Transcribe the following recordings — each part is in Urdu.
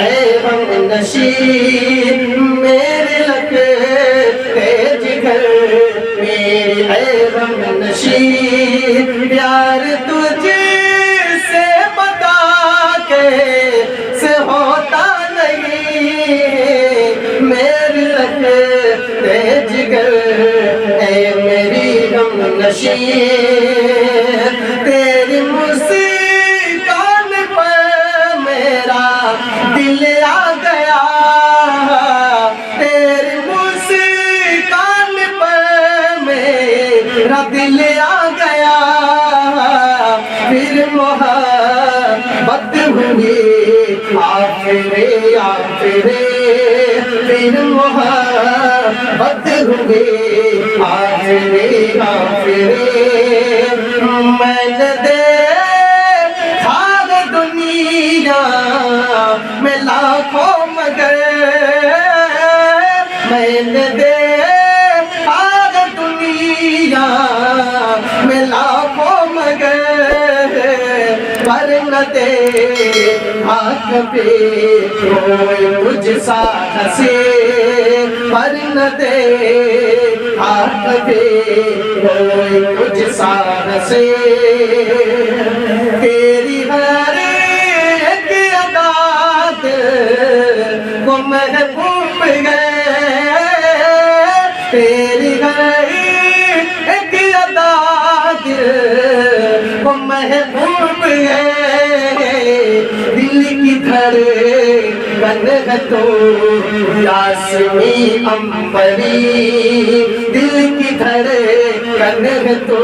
اے غم نشین میرے لگتے جگر، میری اے غم نشین پیار تجھے سے بتا کے سے ہوتا نہیں، میرے لگتے جگر اے میری غم نشین، تیری مسکان پر میرا دل آ گیا، تیری مسکان پر میرا دل آ گیا، پھر محبت ہوئی آفرے آفرے، پھر محبت ہوئی آفرے آفرے، میں نے دیکھا دنیا میں لاکھوں مگر، میں نے دیکھا دنیا میں لاکھوں مگر، پر نہ دیکھا کبھی کوئی مجھ سا ہنسے، پر نہ دیکھا کبھی کوئی مجھ سا ہنسے، تیری ہر ایک ادا کو محبوب ہے، تیری ہر ایک ادا کو محبوب ہے، دل کی دھڑکن ہے تو یاسمین عنبری، دل کی دھڑکن ہے تو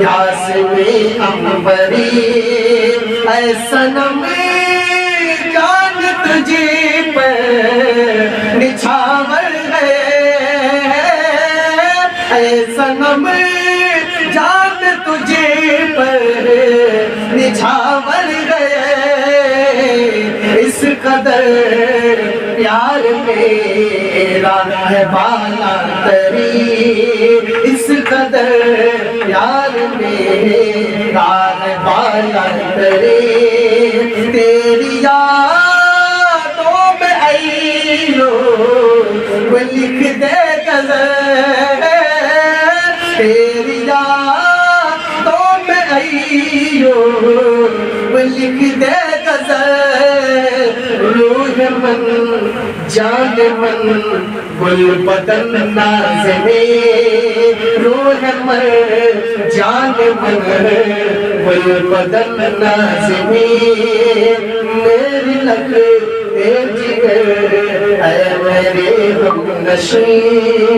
یاسمین عنبری، اے صنم جان تجھے پر نچھاور ہے، اے صنم جان تجھے پر نچھاور گئے، اس قدر پیار میرا ہے بالا تری، اس قدر پیار میرا ہے بالا تری، تیری یادوں میں ایو وہ لکھ دے غزل، تیری یادوں میں ایو وہ لکھ دے غزل، روح من جان من گل بدن نازنین، روح من جان من گل بدن نازنین، میری لگتے جگر اے میرے غم نشین۔